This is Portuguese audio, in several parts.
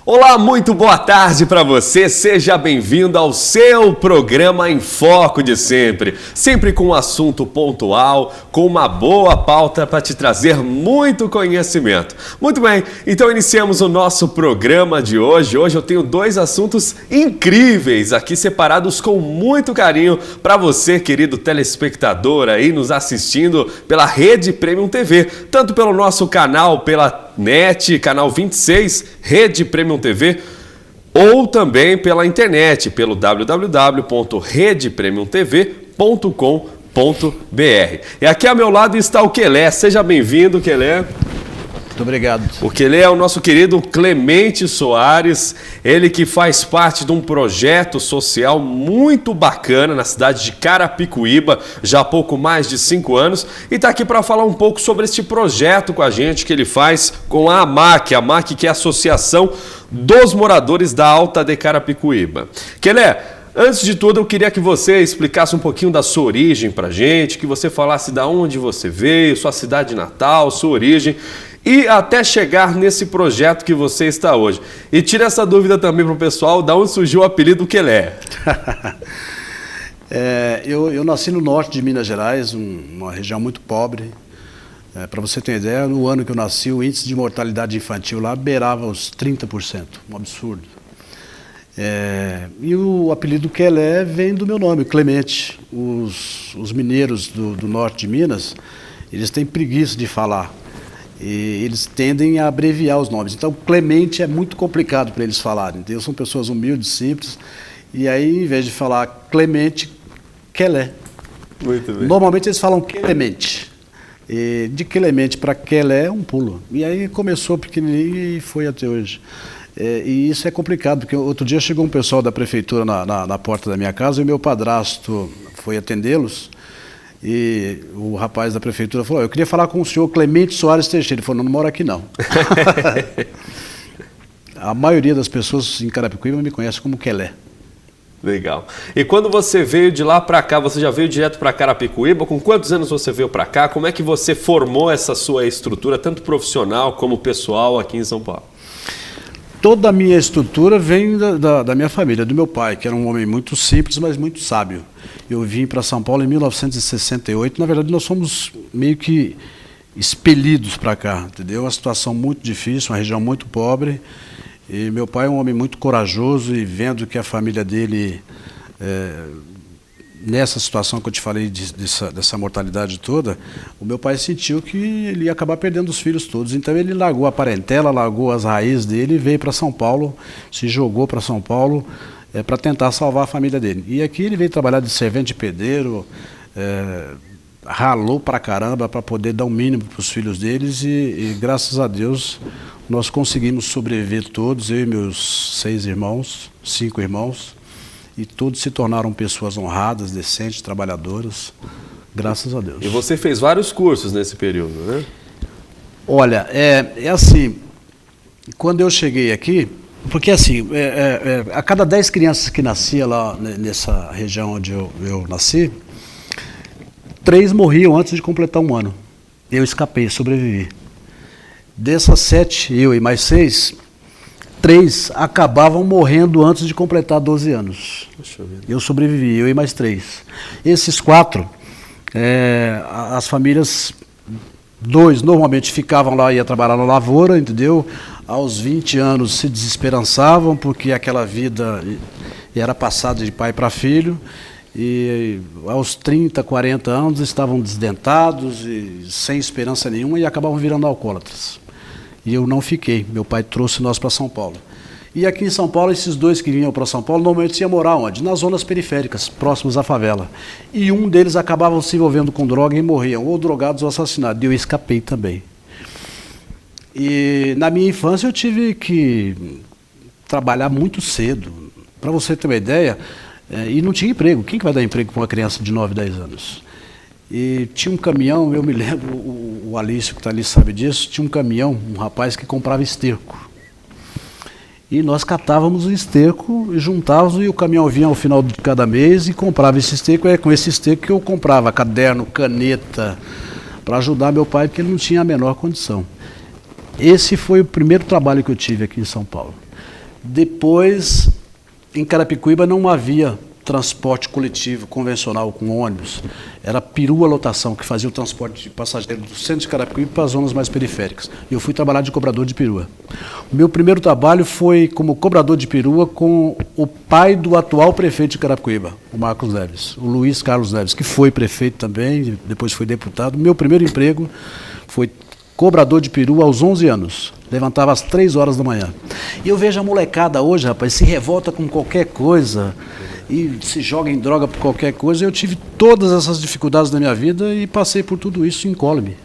Olá, muito boa tarde para você, seja bem-vindo ao seu programa Em Foco de sempre. Sempre com um assunto pontual, com uma boa pauta para te trazer muito conhecimento. Muito bem, então iniciamos o nosso programa de hoje. Hoje eu tenho dois assuntos incríveis aqui separados com muito carinho para você, querido telespectador aí nos assistindo pela Rede Premium TV, tanto pelo nosso canal, pela NET, canal 26, Rede Premium TV, ou também pela internet, pelo www.redepremiumtv.com.br. E aqui ao meu lado está o Quelé. Seja bem-vindo, Quelé. Muito obrigado. O Quelé é o nosso querido Clemente Soares, ele que faz parte de um projeto social muito bacana na cidade de Carapicuíba, já há pouco mais de 5 anos, e está aqui para falar um pouco sobre este projeto com a gente que ele faz com a AMAC que é a Associação dos Moradores da Alta de Carapicuíba. Quelé, antes de tudo, eu queria que você explicasse um pouquinho da sua origem para a gente, que você falasse de onde você veio, sua cidade natal, sua origem, e até chegar nesse projeto que você está hoje. E tira essa dúvida também para o pessoal, de onde surgiu o apelido Quelé? Eu nasci no norte de Minas Gerais, uma região muito pobre. Para você ter ideia, no ano que eu nasci, o índice de mortalidade infantil lá beirava os 30%, um absurdo. E o apelido Quelé vem do meu nome, Clemente. Os mineiros do norte de Minas, eles têm preguiça de falar. E eles tendem a abreviar os nomes. Então, Clemente é muito complicado para eles falarem. Então, são pessoas humildes, simples. E aí, em vez de falar Clemente, Quelé. Muito bem. Normalmente, eles falam Clemente. E de Clemente para Quelé é um pulo. E aí, começou pequenininho e foi até hoje. E isso é complicado, porque outro dia chegou um pessoal da prefeitura na porta da minha casa e o meu padrasto foi atendê-los. E o rapaz da prefeitura falou, eu queria falar com o senhor Clemente Soares Teixeira. Ele falou, não moro aqui não. A maioria das pessoas em Carapicuíba me conhece como Quelé. Legal. E quando você veio de lá para cá, você já veio direto para Carapicuíba? Com quantos anos você veio para cá? Como é que você formou essa sua estrutura, tanto profissional como pessoal aqui em São Paulo? Toda a minha estrutura vem da minha família, do meu pai, que era um homem muito simples, mas muito sábio. Eu vim para São Paulo em 1968. Na verdade, nós fomos meio que expelidos para cá, entendeu? Uma situação muito difícil, uma região muito pobre. E meu pai é um homem muito corajoso e vendo que a família dele, nessa situação que eu te falei, dessa mortalidade toda, o meu pai sentiu que ele ia acabar perdendo os filhos todos. Então ele largou a parentela, largou as raízes dele e veio para São Paulo, se jogou para São Paulo para tentar salvar a família dele. E aqui ele veio trabalhar de servente de pedreiro, ralou pra caramba para poder dar o mínimo para os filhos deles e graças a Deus nós conseguimos sobreviver todos, eu e meus 5 irmãos, e todos se tornaram pessoas honradas, decentes, trabalhadoras, graças a Deus. E você fez vários cursos nesse período, né? Olha, é assim, quando eu cheguei aqui, porque assim, a cada 10 crianças que nasciam lá nessa região onde eu nasci, 3 morriam antes de completar 1 ano. Eu escapei, sobrevivi. Dessas 7, eu e mais 6, 3 acabavam morrendo antes de completar 12 anos. Eu sobrevivi, eu e mais 3. Esses 4, as famílias, 2 normalmente ficavam lá e iam trabalhar na lavoura, entendeu? Aos 20 anos se desesperançavam, porque aquela vida era passada de pai para filho. E aos 30, 40 anos estavam desdentados e sem esperança nenhuma e acabavam virando alcoólatras. E eu não fiquei, meu pai trouxe nós para São Paulo. E aqui em São Paulo, esses 2 que vinham para São Paulo, normalmente iam morar onde? Nas zonas periféricas, próximos à favela. E um deles acabava se envolvendo com droga e morriam, ou drogados ou assassinados. E eu escapei também. E na minha infância eu tive que trabalhar muito cedo. Para você ter uma ideia, e não tinha emprego. Quem que vai dar emprego para uma criança de 9, 10 anos? E tinha um caminhão, eu me lembro, o Alício que está ali sabe disso, tinha um caminhão, um rapaz que comprava esterco. E nós catávamos o esterco e juntávamos, e o caminhão vinha ao final de cada mês e comprava esse esterco. É com esse esterco que eu comprava caderno, caneta, para ajudar meu pai, porque ele não tinha a menor condição. Esse foi o primeiro trabalho que eu tive aqui em São Paulo. Depois, em Carapicuíba não havia transporte coletivo convencional com ônibus. Era perua lotação, que fazia o transporte de passageiros do centro de Carapicuíba para as zonas mais periféricas. E eu fui trabalhar de cobrador de perua. O meu primeiro trabalho foi como cobrador de perua com o pai do atual prefeito de Carapicuíba, o Marcos Neves, o Luiz Carlos Neves, que foi prefeito também, depois foi deputado. Meu primeiro emprego foi cobrador de perua aos 11 anos. Levantava às 3 horas da manhã. E eu vejo a molecada hoje, rapaz, se revolta com qualquer coisa e se joga em droga por qualquer coisa. Eu tive todas essas dificuldades na minha vida e passei por tudo isso incólume.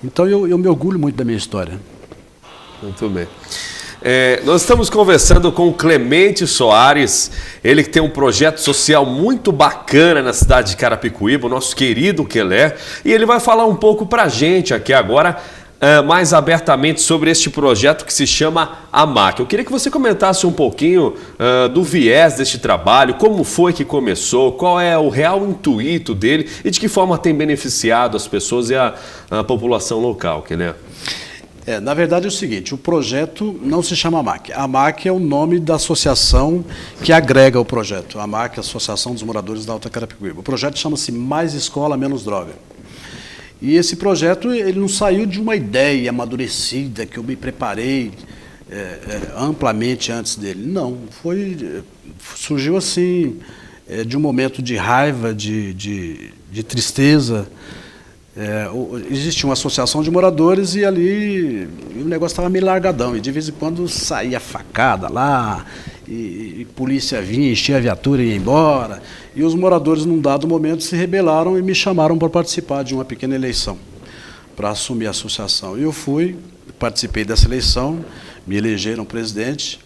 Então eu me orgulho muito da minha história. Muito bem. Nós estamos conversando com o Clemente Soares, ele que tem um projeto social muito bacana na cidade de Carapicuíba, o nosso querido Quelé, e ele vai falar um pouco para a gente aqui agora, mais abertamente sobre este projeto que se chama AMAC. Eu queria que você comentasse um pouquinho do viés deste trabalho, como foi que começou, qual é o real intuito dele e de que forma tem beneficiado as pessoas e a população local, Quelé. Na verdade é o seguinte, o projeto não se chama AMAC. A AMAC é o nome da associação que agrega o projeto. A AMAC é a Associação dos Moradores da Alta Carapicuíba. O projeto chama-se Mais Escola, Menos Droga. E esse projeto ele não saiu de uma ideia amadurecida que eu me preparei amplamente antes dele. Não, surgiu assim, de um momento de raiva, de tristeza. Existia uma associação de moradores e ali o negócio estava meio largadão, e de vez em quando saía facada lá, e polícia vinha, enchia a viatura e ia embora, e os moradores num dado momento se rebelaram e me chamaram para participar de uma pequena eleição, para assumir a associação. E eu participei dessa eleição, me elegeram presidente,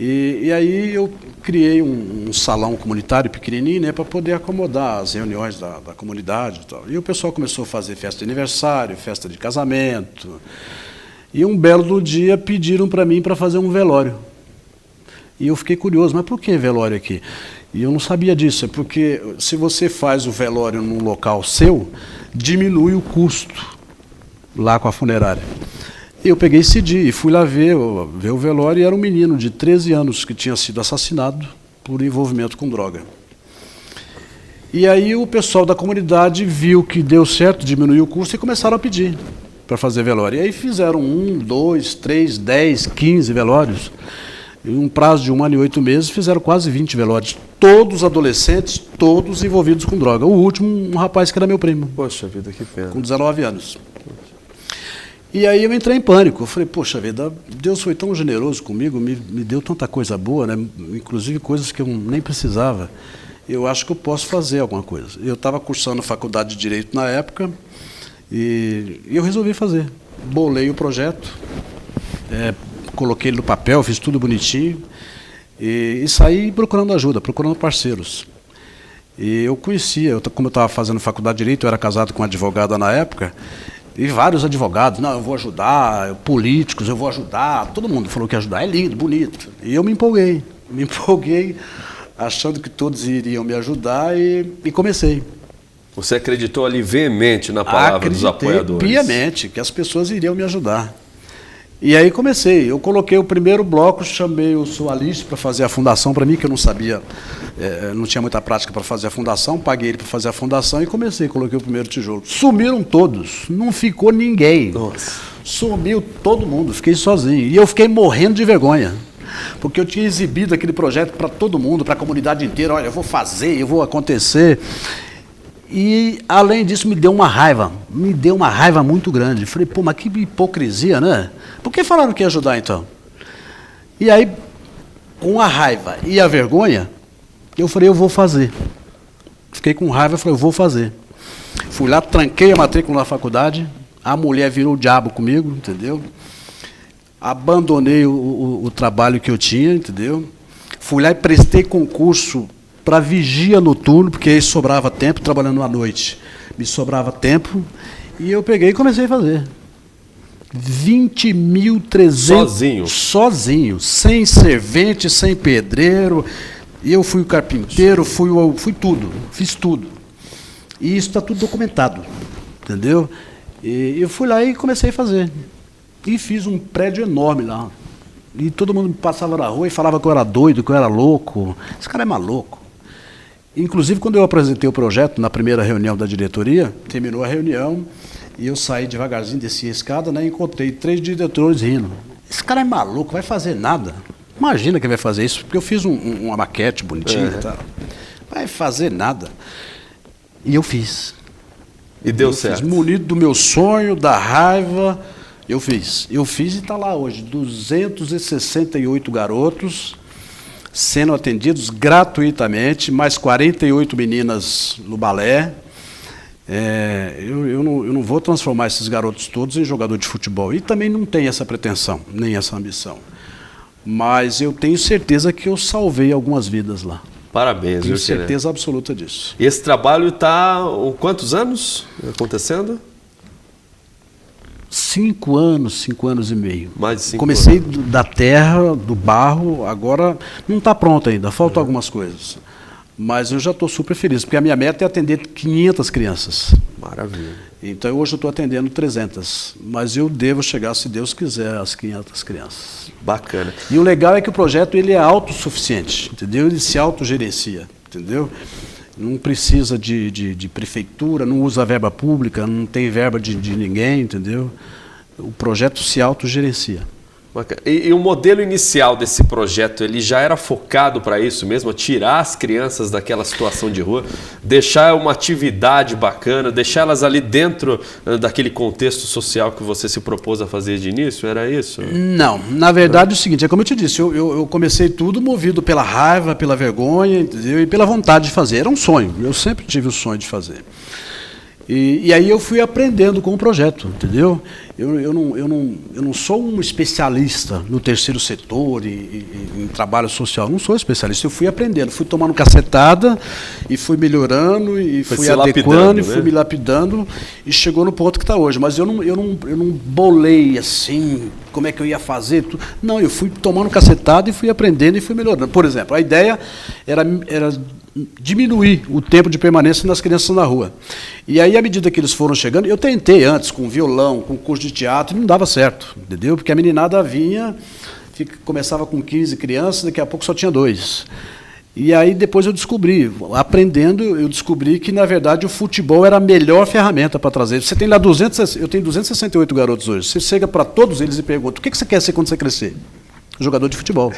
e aí eu criei um salão comunitário pequenininho, né, para poder acomodar as reuniões da comunidade e tal. E o pessoal começou a fazer festa de aniversário, festa de casamento. E um belo dia pediram para mim para fazer um velório. E eu fiquei curioso, mas por que velório aqui? E eu não sabia disso, é porque se você faz o velório num local seu, diminui o custo lá com a funerária. Eu peguei esse dia e fui lá ver o velório, e era um menino de 13 anos que tinha sido assassinado por envolvimento com droga. E aí o pessoal da comunidade viu que deu certo, diminuiu o custo e começaram a pedir para fazer velório. E aí fizeram 1, 2, 3, 10, 15 velórios. Em um prazo de 1 ano e 8 meses, fizeram quase 20 velórios. Todos adolescentes, todos envolvidos com droga. O último, um rapaz que era meu primo. Poxa vida, que pena. Com 19 anos. E aí eu entrei em pânico. Eu falei, poxa vida, Deus foi tão generoso comigo, me deu tanta coisa boa, né? Inclusive coisas que eu nem precisava. Eu acho que eu posso fazer alguma coisa. Eu estava cursando faculdade de Direito na época e eu resolvi fazer. Bolei o projeto, coloquei ele no papel, fiz tudo bonitinho e saí procurando ajuda, procurando parceiros. E eu conhecia, como eu estava fazendo faculdade de Direito, eu era casado com uma advogada na época, e vários advogados, não, eu vou ajudar, políticos, eu vou ajudar, todo mundo falou que ia ajudar, é lindo, bonito. E eu me empolguei, achando que todos iriam me ajudar e comecei. Você acreditou ali veemente na palavra dos apoiadores? Piamente, que as pessoas iriam me ajudar. E aí comecei, eu coloquei o primeiro bloco, chamei o Soalis para fazer a fundação para mim, que eu não sabia, não tinha muita prática para fazer a fundação, paguei ele para fazer a fundação e coloquei o primeiro tijolo. Sumiram todos, não ficou ninguém. Nossa. Sumiu todo mundo, fiquei sozinho. E eu fiquei morrendo de vergonha, porque eu tinha exibido aquele projeto para todo mundo, para a comunidade inteira, olha, eu vou fazer, eu vou acontecer. E, além disso, me deu uma raiva muito grande. Falei, pô, mas que hipocrisia, né? Por que falaram que ia ajudar, então? E aí, com a raiva e a vergonha, eu falei, eu vou fazer. Fiquei com raiva, falei, eu vou fazer. Fui lá, tranquei a matrícula na faculdade, a mulher virou o diabo comigo, entendeu? Abandonei o trabalho que eu tinha, entendeu? Fui lá e prestei concurso para vigia noturno, porque aí sobrava tempo, trabalhando à noite. Me sobrava tempo, e eu peguei e comecei a fazer. 20.300... Sozinho? Sozinho, sem servente, sem pedreiro. E eu fui o carpinteiro, fui tudo, fiz tudo. E isso está tudo documentado, entendeu? E eu fui lá e comecei a fazer. E fiz um prédio enorme lá, E todo mundo passava na rua e falava que eu era doido, que eu era louco. Esse cara é maluco. Inclusive, quando eu apresentei o projeto na primeira reunião da diretoria, terminou a reunião e eu saí devagarzinho, desci a escada, né, e encontrei 3 diretores rindo. Esse cara é maluco, vai fazer nada. Imagina quem vai fazer isso, porque eu fiz uma maquete bonitinha e tal. Vai fazer nada. E eu fiz. E deu certo. Munido do meu sonho, da raiva, eu fiz. Eu fiz e está lá hoje, 268 garotos sendo atendidos gratuitamente, mais 48 meninas no balé. Eu não vou transformar esses garotos todos em jogador de futebol. E também não tenho essa pretensão, nem essa ambição. Mas eu tenho certeza que eu salvei algumas vidas lá. Parabéns, tenho certeza absoluta disso. E esse trabalho está há quantos anos acontecendo? 5 anos, 5 anos e meio. Mais de 5 anos. Comecei da terra, do barro, agora não está pronto ainda, faltam algumas coisas. Mas eu já estou super feliz, porque a minha meta é atender 500 crianças. Maravilha. Então hoje eu estou atendendo 300, mas eu devo chegar, se Deus quiser, às 500 crianças. Bacana. E o legal é que o projeto ele é autossuficiente, entendeu? Ele se autogerencia, entendeu? Não precisa de prefeitura, não usa verba pública, não tem verba de ninguém, entendeu? O projeto se autogerencia. E o modelo inicial desse projeto, ele já era focado para isso mesmo, tirar as crianças daquela situação de rua, deixar uma atividade bacana, deixá-las ali dentro daquele contexto social que você se propôs a fazer de início? Era isso? Não, na verdade é o seguinte, é como eu te disse, eu comecei tudo movido pela raiva, pela vergonha, entendeu? E pela vontade de fazer. Era um sonho, eu sempre tive o sonho de fazer. E aí eu fui aprendendo com o projeto, entendeu? Eu não sou um especialista no terceiro setor e em trabalho social, não sou especialista. Eu fui aprendendo, fui tomando cacetada e fui melhorando e fui adequando e fui me lapidando e chegou no ponto que está hoje. Mas eu não bolei assim, como é que eu ia fazer. Não, eu fui tomando cacetada e fui aprendendo e fui melhorando. Por exemplo, a ideia era diminuir o tempo de permanência das crianças na rua. E aí, à medida que eles foram chegando, eu tentei antes com violão, com curso de teatro, e não dava certo, entendeu? Porque a meninada vinha, começava com 15 crianças, daqui a pouco só tinha 2. E aí depois eu descobri, aprendendo, eu descobri que, na verdade, o futebol era a melhor ferramenta para trazer. Você tem lá eu tenho 268 garotos hoje. Você chega para todos eles e pergunta, o que você quer ser quando você crescer? Jogador de futebol.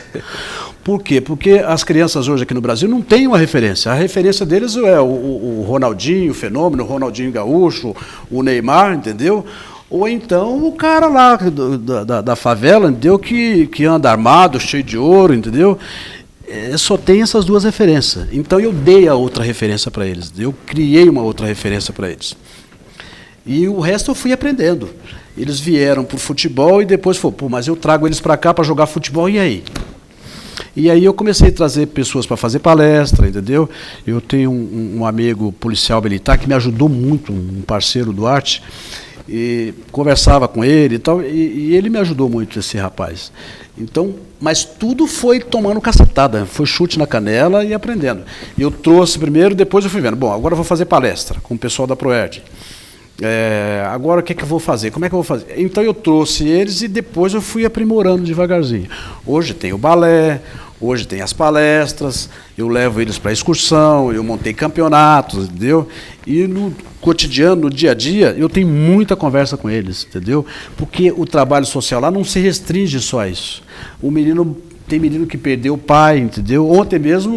Por quê? Porque as crianças hoje aqui no Brasil não têm uma referência. A referência deles é o Ronaldinho, o Fenômeno, o Ronaldinho Gaúcho, o Neymar, entendeu? Ou então o cara lá da favela, entendeu? Que anda armado, cheio de ouro, entendeu? Só tem essas 2 referências. Então eu dei a outra referência para eles. Eu criei uma outra referência para eles. E o resto eu fui aprendendo. Eles vieram para o futebol e depois falou, pô, mas eu trago eles para cá para jogar futebol, e aí? E aí eu comecei a trazer pessoas para fazer palestra, entendeu? Eu tenho um amigo policial militar que me ajudou muito, um parceiro do Arte, e conversava com ele e tal, e ele me ajudou muito, esse rapaz. Então, mas tudo foi tomando cacetada, foi chute na canela e aprendendo. Eu trouxe primeiro, depois eu fui vendo, bom, agora eu vou fazer palestra com o pessoal da Proerd. Agora o que é que eu vou fazer? Como é que eu vou fazer? Então eu trouxe eles e depois eu fui aprimorando devagarzinho. Hoje tem o balé, hoje tem as palestras, eu levo eles para excursão, eu montei campeonatos, entendeu? E no cotidiano, no dia a dia, eu tenho muita conversa com eles, entendeu? Porque o trabalho social lá não se restringe só a isso. Tem menino que perdeu o pai, entendeu? Ontem mesmo,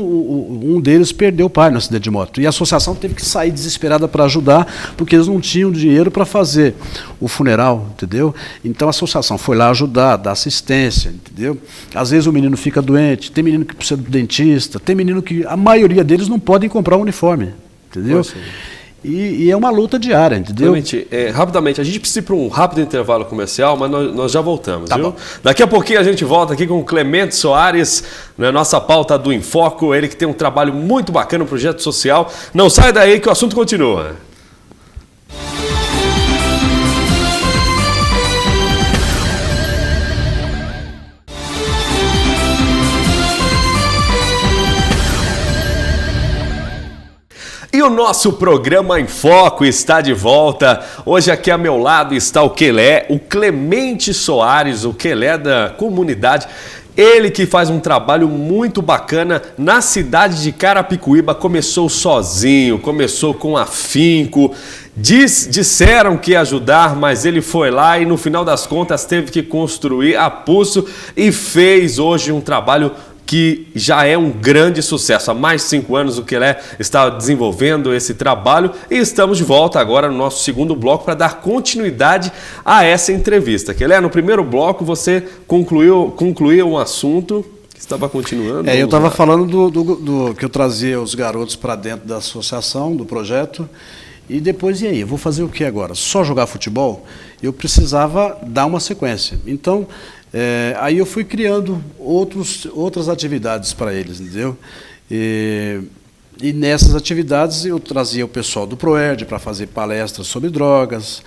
um deles perdeu o pai no acidente de moto. E a associação teve que sair desesperada para ajudar, porque eles não tinham dinheiro para fazer o funeral, entendeu? Então a associação foi lá ajudar, dar assistência, entendeu? Às vezes o menino fica doente, tem menino que precisa do dentista, tem menino que, a maioria deles não podem comprar um uniforme, entendeu? Nossa. E é uma luta diária, entendeu? Clemente, rapidamente, a gente precisa ir para um rápido intervalo comercial, mas nós já voltamos, tá viu? Bom. Daqui a pouquinho a gente volta aqui com o Clemente Soares, na nossa pauta do Enfoco, ele que tem um trabalho muito bacana, um projeto social. Não sai daí que o assunto continua. E o nosso programa Em Foco está de volta. Hoje aqui ao meu lado está o Quelé, o Clemente Soares, o Quelé da comunidade. Ele que faz um trabalho muito bacana na cidade de Carapicuíba, começou sozinho, começou com afinco. Disseram que ia ajudar, mas ele foi lá e no final das contas teve que construir a pulso e fez hoje um trabalho que já é um grande sucesso. Há mais de 5 anos o Quelé está desenvolvendo esse trabalho e estamos de volta agora no nosso segundo bloco para dar continuidade a essa entrevista. Quelé, no primeiro bloco você concluiu um assunto que estava continuando. Eu estava falando do que eu trazia os garotos para dentro da associação, do projeto, e depois, e aí, eu vou fazer o que agora? Só jogar futebol? Eu precisava dar uma sequência. Então, aí eu fui criando outras atividades para eles, entendeu? E nessas atividades eu trazia o pessoal do Proerd para fazer palestras sobre drogas.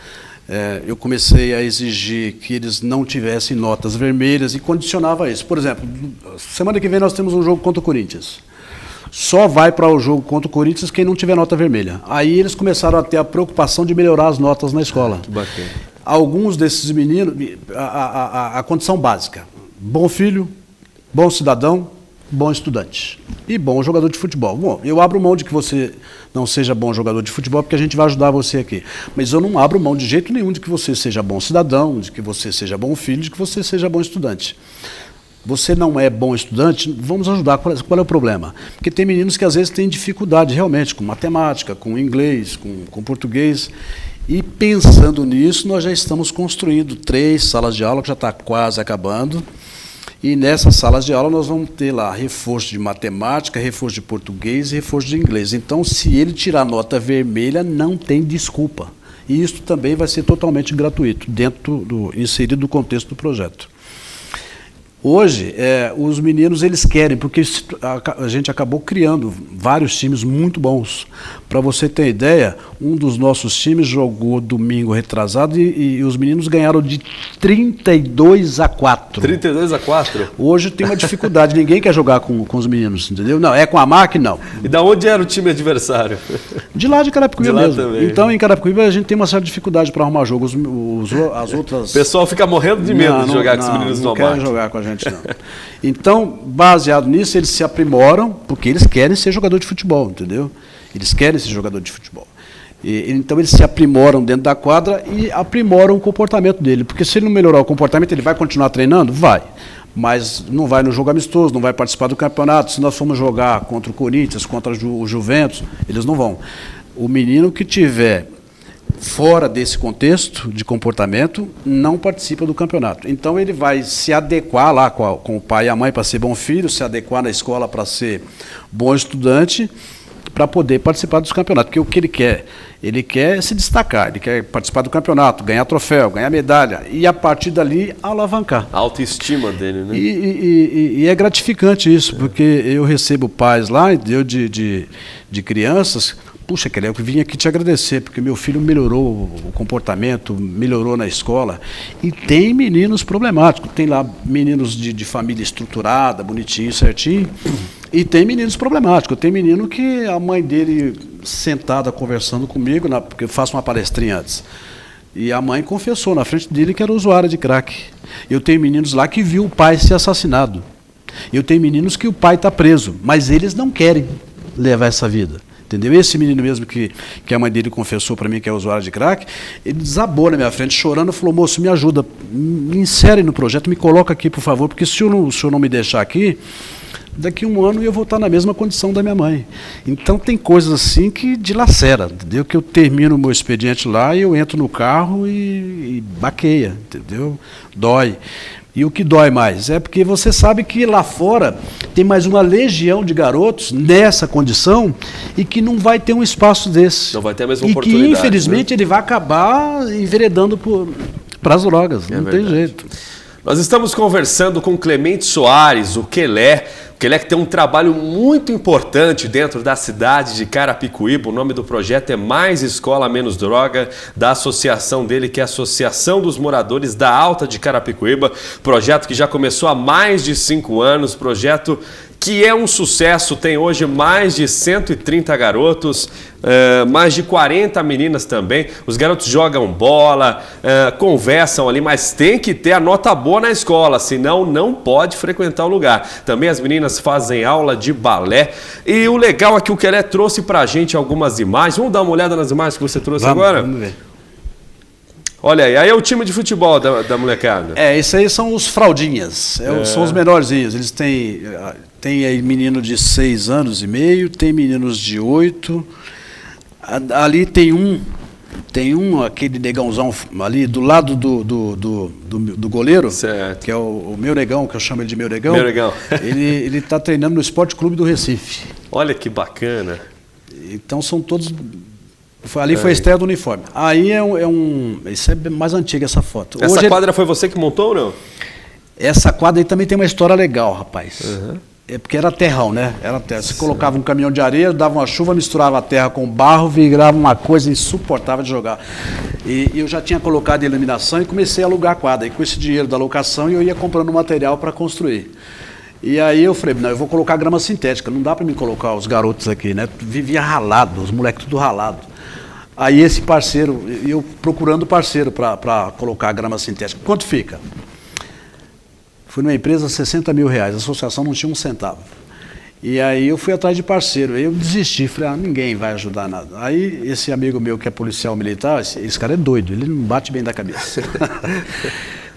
Eu comecei a exigir que eles não tivessem notas vermelhas e condicionava isso. Por exemplo, semana que vem nós temos um jogo contra o Corinthians. Só vai para o jogo contra o Corinthians quem não tiver nota vermelha. Aí eles começaram a ter a preocupação de melhorar as notas na escola. Que bacana. Alguns desses meninos, a condição básica: bom filho, bom cidadão, bom estudante e bom jogador de futebol. Bom, eu abro mão de que você não seja bom jogador de futebol, porque a gente vai ajudar você aqui. Mas eu não abro mão de jeito nenhum de que você seja bom cidadão, de que você seja bom filho, de que você seja bom estudante. Você não é bom estudante, vamos ajudar. Qual é o problema? Porque tem meninos que às vezes têm dificuldade realmente com matemática, com inglês, com português. E pensando nisso, nós já estamos construindo 3 salas de aula, que já está quase acabando. E nessas salas de aula nós vamos ter lá reforço de matemática, reforço de português e reforço de inglês. Então, se ele tirar nota vermelha, não tem desculpa. E isso também vai ser totalmente gratuito, inserido no contexto do projeto. Hoje, os meninos eles querem, porque a gente acabou criando vários times muito bons. Para você ter ideia, um dos nossos times jogou domingo retrasado e os meninos ganharam de 32-4. 32-4? Hoje tem uma dificuldade, ninguém quer jogar com os meninos, entendeu? Não, é com a MAC, não. E da onde era o time adversário? De lá de Carapicuíba de lá mesmo. Também. Então, em Carapicuíba a gente tem uma certa dificuldade para arrumar jogo. As outras... O pessoal fica morrendo de medo de jogar com os meninos do MAC. Não querem jogar com a gente, não. Então, baseado nisso, eles se aprimoram, porque eles querem ser jogador de futebol, entendeu? Eles querem ser jogador de futebol. Então, eles se aprimoram dentro da quadra e aprimoram o comportamento dele. Porque se ele não melhorar o comportamento, ele vai continuar treinando? Vai. Mas não vai no jogo amistoso, não vai participar do campeonato. Se nós formos jogar contra o Corinthians, contra o Juventus, eles não vão. O menino que tiver fora desse contexto de comportamento, não participa do campeonato. Então ele vai se adequar lá com o pai e a mãe para ser bom filho, se adequar na escola para ser bom estudante, para poder participar dos campeonatos. Porque o que ele quer se destacar, ele quer participar do campeonato, ganhar troféu, ganhar medalha, e a partir dali alavancar. A autoestima dele, né? E é gratificante isso, porque eu recebo pais lá, de crianças. Puxa, Quelé, eu vim aqui te agradecer, porque meu filho melhorou o comportamento, melhorou na escola. E tem meninos problemáticos, tem lá meninos de família estruturada, bonitinho, certinho, e tem meninos problemáticos. Tem menino que a mãe dele sentada conversando comigo, porque eu faço uma palestrinha antes, e a mãe confessou na frente dele que era usuária de crack. Eu tenho meninos lá que viu o pai ser assassinado. Eu tenho meninos que o pai está preso, mas eles não querem levar essa vida. Entendeu? Esse menino mesmo que a mãe dele confessou para mim que é usuário de crack, ele desabou na minha frente, chorando, e falou: moço, me ajuda, me insere no projeto, me coloca aqui, por favor, porque se o senhor não me deixar aqui, daqui a 1 ano eu vou estar na mesma condição da minha mãe. Então tem coisas assim que dilacera, entendeu? Que eu termino o meu expediente lá e eu entro no carro e baqueia, entendeu? Dói. E o que dói mais é porque você sabe que lá fora tem mais uma legião de garotos nessa condição e que não vai ter um espaço desse. Não vai ter a mesma oportunidade. E que, infelizmente, ele vai acabar enveredando para as drogas. Não tem jeito. Nós estamos conversando com Clemente Soares, o Quelé. O Quelé que tem um trabalho muito importante dentro da cidade de Carapicuíba. O nome do projeto é Mais Escola Menos Droga, da associação dele, que é a Associação dos Moradores da Alta de Carapicuíba. Projeto que já começou há mais de 5 anos, projeto que é um sucesso, tem hoje mais de 130 garotos, mais de 40 meninas também. Os garotos jogam bola, conversam ali, mas tem que ter a nota boa na escola, senão não pode frequentar o lugar. Também as meninas fazem aula de balé. E o legal é que o Kelé trouxe pra gente algumas imagens. Vamos dar uma olhada nas imagens que você trouxe agora? Vamos ver. Olha aí é o time de futebol da molecada. Esses aí são os fraldinhas, são os menorzinhos. Eles tem aí menino de 6 anos e meio, tem meninos de 8. Ali tem um, aquele negãozão ali do lado do goleiro, certo. Que é o meu negão, que eu chamo ele de meu negão. Meu negão. Ele está treinando no Esporte Clube do Recife. Olha que bacana. Então são todos... Ali foi a estreia do uniforme. Aí isso é mais antiga essa foto. Essa quadra foi você que montou ou não? Essa quadra aí também tem uma história legal, rapaz. Uhum. É porque era terrão, né? Era terra. Você colocava um caminhão de areia, dava uma chuva, misturava a terra com barro, virava uma coisa insuportável de jogar. E eu já tinha colocado iluminação e comecei a alugar a quadra. E com esse dinheiro da locação eu ia comprando material para construir. E aí eu falei, não, eu vou colocar grama sintética, não dá para me colocar os garotos aqui, né? Vivia ralado, os moleques tudo ralado. Aí esse parceiro, eu procurando parceiro para colocar a grama sintética. Quanto fica? Fui numa empresa, R$60 mil, a associação não tinha um centavo. E aí eu fui atrás de parceiro, aí eu desisti, falei, ninguém vai ajudar nada. Aí esse amigo meu que é policial militar, esse cara é doido, ele não bate bem da cabeça.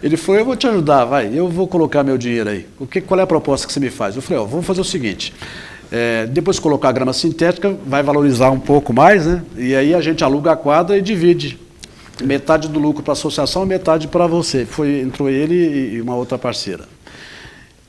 Ele falou, eu vou te ajudar, vai, eu vou colocar meu dinheiro aí. Qual é a proposta que você me faz? Eu falei, vamos fazer o seguinte, depois de colocar a grama sintética, vai valorizar um pouco mais, né? E aí a gente aluga a quadra e divide. Metade do lucro para a associação, metade para você. Entrou ele e uma outra parceira.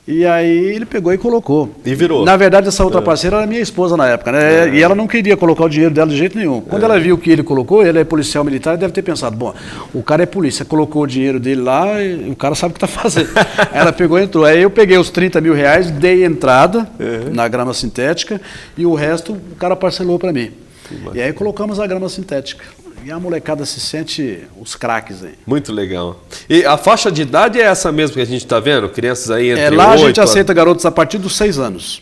E aí ele pegou e colocou. E virou. Na verdade, essa outra parceira era minha esposa na época, né? E ela não queria colocar o dinheiro dela de jeito nenhum. Quando ela viu que ele colocou, ele é policial militar, deve ter pensado, bom, o cara é polícia, colocou o dinheiro dele lá e o cara sabe o que está fazendo. Ela pegou e entrou. Aí eu peguei os R$30 mil, dei entrada na grama sintética e o resto o cara parcelou para mim. E aí colocamos a grama sintética. E a molecada se sente os craques aí. Muito legal. E a faixa de idade é essa mesmo que a gente está vendo? Crianças aí entre 8... Lá a gente aceita garotos a partir dos 6 anos.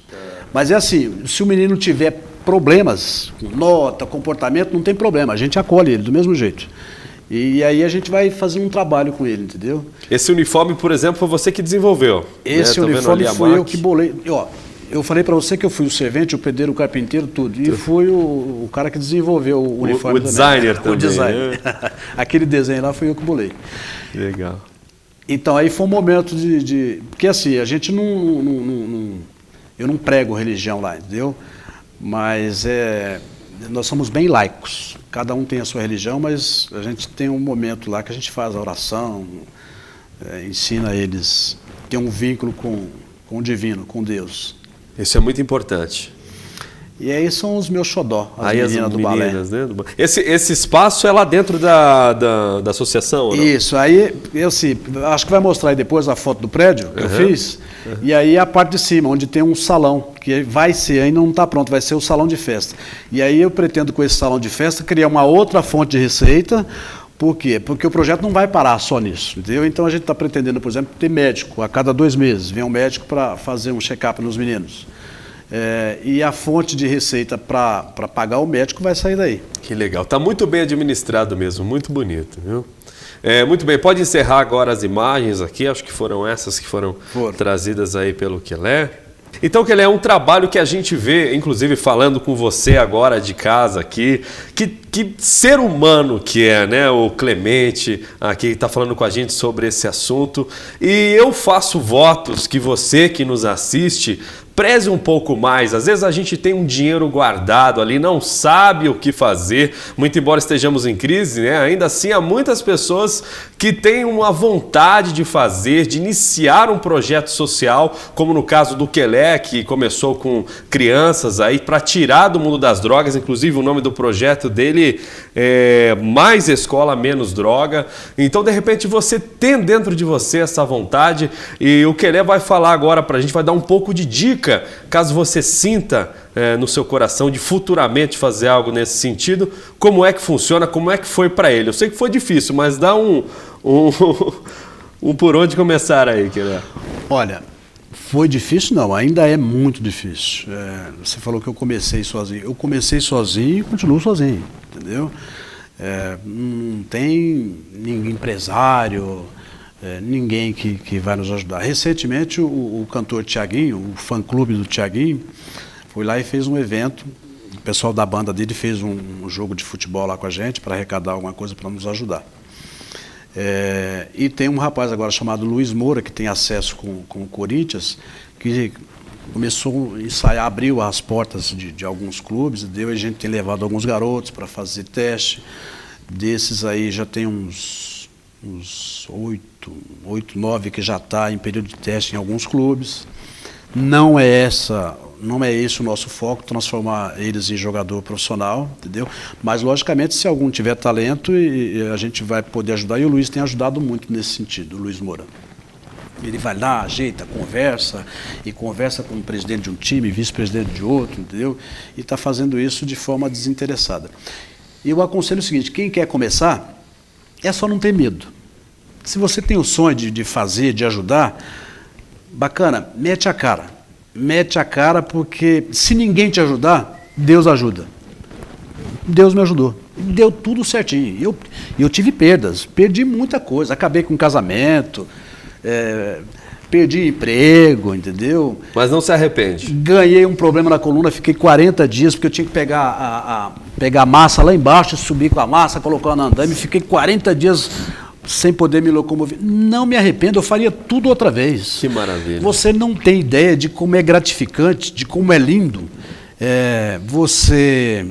Mas é assim, se o menino tiver problemas, nota, comportamento, não tem problema. A gente acolhe ele do mesmo jeito. E aí a gente vai fazer um trabalho com ele, entendeu? Esse uniforme, por exemplo, foi você que desenvolveu. Esse uniforme foi eu que bolei. Eu falei para você que eu fui o servente, o pedreiro, o carpinteiro, tudo. E fui o cara que desenvolveu o uniforme. O designer também. O designer. Aquele desenho lá foi eu que bolei. Legal. Então aí foi um momento porque assim, a gente eu não prego religião lá, entendeu? Mas nós somos bem laicos. Cada um tem a sua religião, mas a gente tem um momento lá que a gente faz a oração, ensina eles, tem um vínculo com o divino, com Deus. Isso é muito importante. E aí são os meus xodó, as aí meninas as do balé. Né? Esse espaço é lá dentro da associação? Ou não? Isso, aí acho que vai mostrar aí depois a foto do prédio que eu fiz. E aí a parte de cima, onde tem um salão, que vai ser, ainda não está pronto, vai ser o salão de festa. E aí eu pretendo com esse salão de festa criar uma outra fonte de receita. Por quê? Porque o projeto não vai parar só nisso, entendeu? Então a gente está pretendendo, por exemplo, ter médico. A cada 2 meses vem um médico para fazer um check-up nos meninos. E a fonte de receita para pagar o médico vai sair daí. Que legal. Está muito bem administrado mesmo, muito bonito, viu? Muito bem, pode encerrar agora as imagens aqui, acho que foram essas que foram trazidas aí pelo Kelé. Então, Kelé, é um trabalho que a gente vê, inclusive falando com você agora de casa aqui, que ser humano que é, né? O Clemente aqui está falando com a gente sobre esse assunto. E eu faço votos que você que nos assiste preze um pouco mais. Às vezes a gente tem um dinheiro guardado ali, não sabe o que fazer, muito embora estejamos em crise, né? Ainda assim há muitas pessoas que têm uma vontade de fazer, de iniciar um projeto social, como no caso do Kelé, que começou com crianças aí para tirar do mundo das drogas. Inclusive o nome do projeto dele é Mais Escola, Menos Droga. Então de repente você tem dentro de você essa vontade e o Kelé vai falar agora para a gente, vai dar um pouco de dica caso você sinta no seu coração de futuramente fazer algo nesse sentido, como é que funciona, como é que foi para ele. Eu sei que foi difícil, mas dá um por onde começar aí, Kelé. Olha, Foi difícil? Não, ainda é muito difícil. Você falou que eu comecei sozinho. Eu comecei sozinho e continuo sozinho, entendeu? Não tem ninguém empresário, ninguém que vai nos ajudar. Recentemente, o cantor Thiaguinho, o fã-clube do Thiaguinho, foi lá e fez um evento. O pessoal da banda dele fez um jogo de futebol lá com a gente para arrecadar alguma coisa para nos ajudar. E tem um rapaz agora chamado Luiz Moura, que tem acesso com o Corinthians, que começou a ensaiar, abriu as portas de alguns clubes, a gente tem levado alguns garotos para fazer teste. Desses aí já tem uns 8, 9 que já está em período de teste em alguns clubes. Não é esse o nosso foco, transformar eles em jogador profissional, entendeu? Mas, logicamente, se algum tiver talento, a gente vai poder ajudar. E o Luiz tem ajudado muito nesse sentido, o Luiz Moura. Ele vai lá, ajeita, conversa com o presidente de um time, vice-presidente de outro, entendeu? E está fazendo isso de forma desinteressada. E eu aconselho o seguinte, quem quer começar, é só não ter medo. Se você tem o sonho de fazer, de ajudar, bacana, mete a cara. Mete a cara, porque se ninguém te ajudar, Deus ajuda. Deus me ajudou. Deu tudo certinho. Eu tive perdas, perdi muita coisa. Acabei com um casamento, perdi emprego, entendeu? Mas não se arrepende. Ganhei um problema na coluna, fiquei 40 dias, porque eu tinha que pegar a massa lá embaixo, subir com a massa, colocar no andaime, fiquei 40 dias sem poder me locomover. Não me arrependo, eu faria tudo outra vez. Que maravilha. Você não tem ideia de como é gratificante, de como é lindo você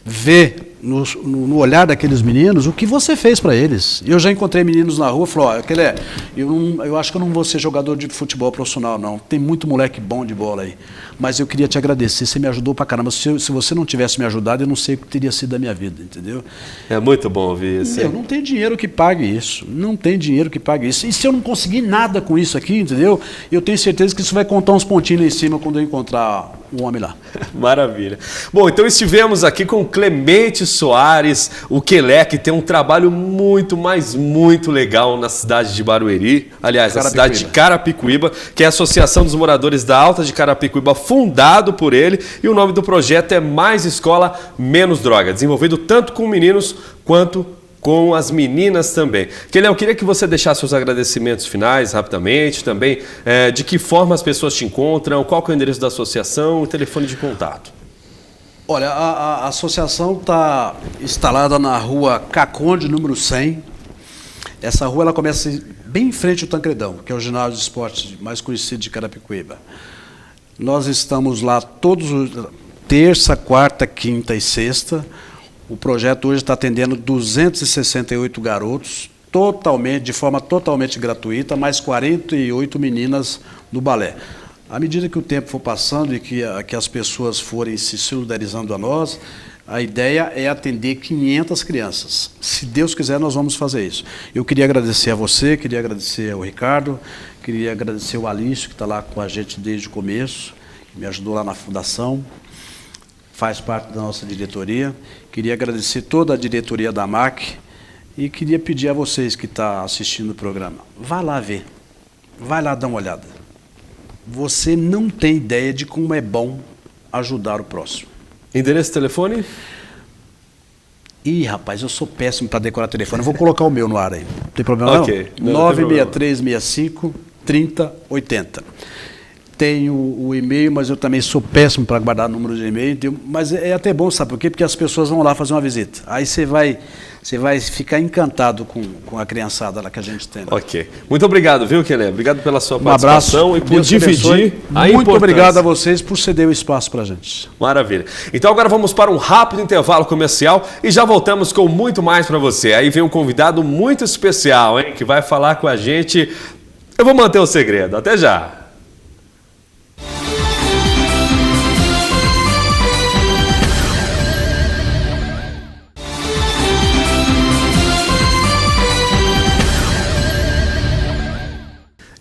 ver no olhar daqueles meninos o que você fez para eles. Eu já encontrei meninos na rua e falei, eu acho que eu não vou ser jogador de futebol profissional, não. Tem muito moleque bom de bola aí. Mas eu queria te agradecer, você me ajudou pra caramba. Se você não tivesse me ajudado, eu não sei o que teria sido da minha vida, entendeu? É muito bom ouvir isso. Não tem dinheiro que pague isso. Não tem dinheiro que pague isso. E se eu não conseguir nada com isso aqui, entendeu? Eu tenho certeza que isso vai contar uns pontinhos lá em cima quando eu encontrar um homem lá. Maravilha. Bom, então estivemos aqui com Clemente Soares, o Quelé, que tem um trabalho muito, mas muito legal na cidade de Barueri. Aliás, na cidade de Carapicuíba, que é a Associação dos Moradores da Alta de Carapicuíba, fundado por ele, e o nome do projeto é Mais Escola, Menos Droga, desenvolvido tanto com meninos quanto com as meninas também. Quelé, eu queria que você deixasse os agradecimentos finais rapidamente, também de que forma as pessoas te encontram, qual que é o endereço da associação, o telefone de contato. Olha, a associação está instalada na rua Caconde, número 100. Essa rua ela começa bem em frente ao Tancredão, que é o ginásio de esportes mais conhecido de Carapicuíba. Nós estamos lá terça, quarta, quinta e sexta. O projeto hoje está atendendo 268 garotos, de forma totalmente gratuita, mais 48 meninas no balé. À medida que o tempo for passando e que as pessoas forem se solidarizando a nós, a ideia é atender 500 crianças. Se Deus quiser, nós vamos fazer isso. Eu queria agradecer a você, queria agradecer ao Ricardo, queria agradecer ao Alício, que está lá com a gente desde o começo, que me ajudou lá na fundação, faz parte da nossa diretoria. Queria agradecer toda a diretoria da MAC e queria pedir a vocês que estão assistindo o programa, vá lá ver, vai lá dar uma olhada. Você não tem ideia de como é bom ajudar o próximo. Endereço e telefone? Ih, rapaz, eu sou péssimo para decorar telefone. Eu vou colocar o meu no ar aí. Não tem problema não? 96365-3080. Tenho o e-mail, mas eu também sou péssimo para guardar número de e-mail. Mas é até bom, sabe por quê? Porque as pessoas vão lá fazer uma visita. Aí você vai ficar encantado com a criançada lá que a gente tem. Lá. Ok. Muito obrigado, viu, Quelé? Obrigado pela sua participação abraço, e por dividir a importância. Muito obrigado a vocês por ceder o espaço para a gente. Maravilha. Então agora vamos para um rápido intervalo comercial e já voltamos com muito mais para você. Aí vem um convidado muito especial, hein, que vai falar com a gente. Eu vou manter o segredo. Até já.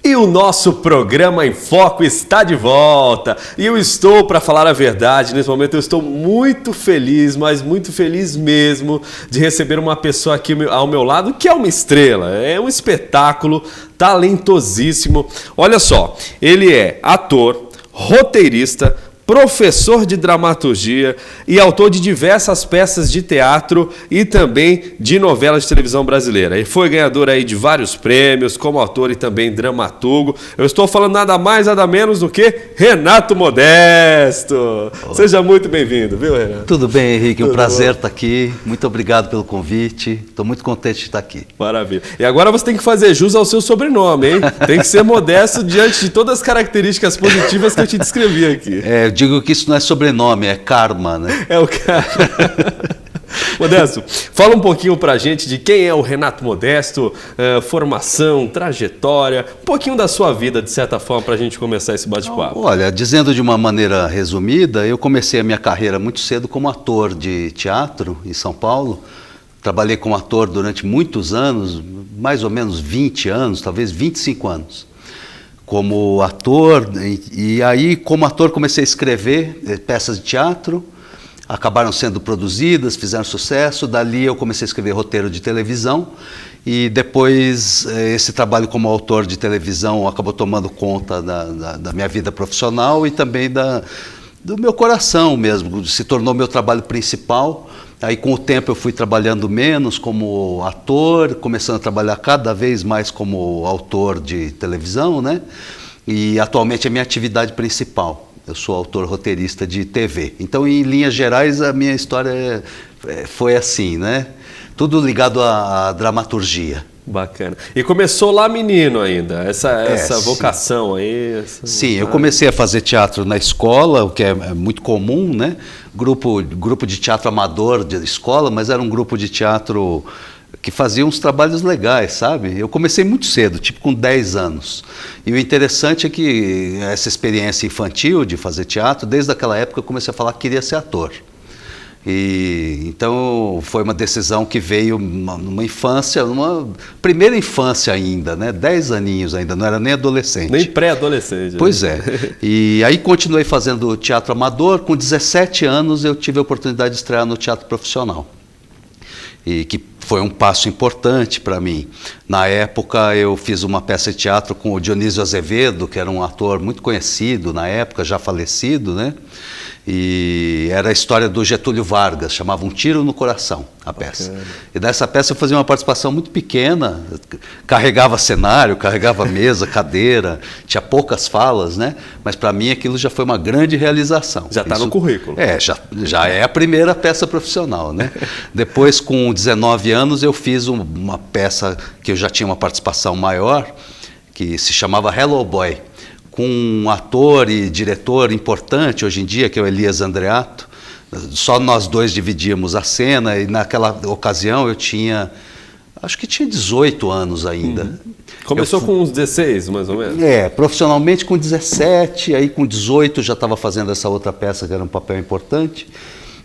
E o o nosso programa em Foco está de volta. E eu estou, para falar a verdade, nesse momento eu estou muito feliz, mas muito feliz mesmo, de receber uma pessoa aqui ao meu lado que é uma estrela, é um espetáculo, talentosíssimo. Olha só, ele é ator, roteirista, professor de dramaturgia e autor de diversas peças de teatro e também de novelas de televisão brasileira. Ele foi ganhador aí de vários prêmios como autor e também dramaturgo. Eu estou falando nada mais, nada menos do que Renato Modesto. Olá. Seja muito bem-vindo, viu, Renato? Tudo bem, Henrique, um Tudo prazer bom? estar aqui. Muito obrigado pelo convite. Estou muito contente de estar aqui. Maravilha. E agora você tem que fazer jus ao seu sobrenome, hein? Tem que ser modesto diante de todas as características positivas que eu te descrevi aqui. Eu digo que isso não é sobrenome, é karma, né? É o cara. Modesto, fala um pouquinho pra gente de quem é o Renato Modesto, formação, trajetória, um pouquinho da sua vida, de certa forma, pra gente começar esse bate-papo. Olha, dizendo de uma maneira resumida, eu comecei a minha carreira muito cedo como ator de teatro em São Paulo. Trabalhei como ator durante muitos anos, mais ou menos 20 anos, talvez 25 anos. Como ator, e aí como ator comecei a escrever peças de teatro, acabaram sendo produzidas, fizeram sucesso, dali eu comecei a escrever roteiro de televisão e depois esse trabalho como autor de televisão acabou tomando conta da minha vida profissional e também do meu coração mesmo, se tornou meu trabalho principal. Aí com o tempo eu fui trabalhando menos como ator, começando a trabalhar cada vez mais como autor de televisão, né? E atualmente é minha atividade principal. Eu sou autor roteirista de TV. Então, em linhas gerais, a minha história foi assim, né? Tudo ligado à dramaturgia. Bacana. E começou lá menino ainda, essa vocação aí. Sim, eu comecei a fazer teatro na escola, o que é muito comum, né? Grupo de teatro amador de escola, mas era um grupo de teatro que fazia uns trabalhos legais, sabe? Eu comecei muito cedo, tipo com 10 anos. E o interessante é que essa experiência infantil de fazer teatro, desde aquela época eu comecei a falar que queria ser ator. E então foi uma decisão que veio numa infância, numa primeira infância ainda, né? 10 aninhos ainda, não era nem adolescente. Nem pré-adolescente. Pois é. E aí continuei fazendo teatro amador. Com 17 anos eu tive a oportunidade de estrear no teatro profissional. E que foi um passo importante para mim. Na época eu fiz uma peça de teatro com o Dionísio Azevedo, que era um ator muito conhecido na época, já falecido, né? E era a história do Getúlio Vargas, chamava Um Tiro no Coração, a peça. Okay. E nessa peça eu fazia uma participação muito pequena, carregava cenário, carregava mesa, cadeira, tinha poucas falas, né? Mas para mim aquilo já foi uma grande realização. Já está no currículo. Já é a primeira peça profissional, né? Depois, com 19 anos, eu fiz uma peça que eu já tinha uma participação maior, que se chamava Hello Boy, com um ator e diretor importante hoje em dia, que é o Elias Andreato. Só nós dois dividíamos a cena e naquela ocasião eu tinha, acho que tinha 18 anos ainda. Começou com uns 16, mais ou menos? Profissionalmente com 17, aí com 18 já estava fazendo essa outra peça que era um papel importante.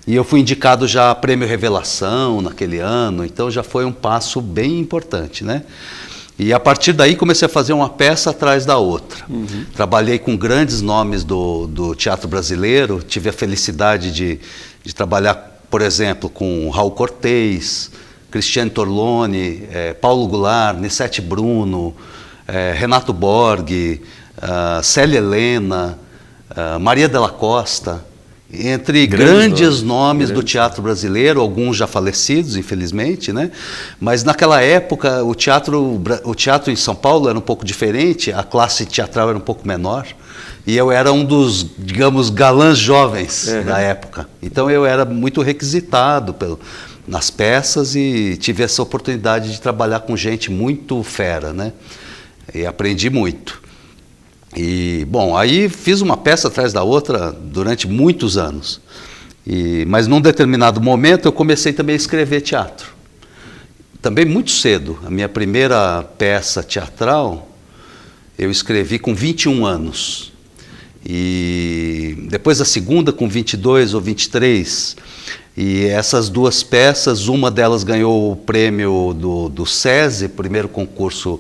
E eu fui indicado já a Prêmio Revelação naquele ano, então já foi um passo bem importante, né? E a partir daí comecei a fazer uma peça atrás da outra. Trabalhei com grandes nomes do teatro brasileiro, tive a felicidade de trabalhar, por exemplo, com Raul Cortez, Cristiane Torlone, Paulo Goulart, Nissete Bruno, Renato Borghi, Célia Helena, Maria Della Costa, entre grandes nomes do teatro brasileiro, alguns já falecidos, infelizmente, né? Mas naquela época o teatro em São Paulo era um pouco diferente, a classe teatral era um pouco menor, e eu era um dos, digamos, galãs jovens da época. Então eu era muito requisitado nas peças e tive essa oportunidade de trabalhar com gente muito fera, né? E aprendi muito. E, bom, aí fiz uma peça atrás da outra durante muitos anos. Mas num determinado momento eu comecei também a escrever teatro. Também muito cedo. A minha primeira peça teatral eu escrevi com 21 anos. E depois a segunda com 22 ou 23. E essas duas peças, uma delas ganhou o prêmio do SESI, primeiro concurso,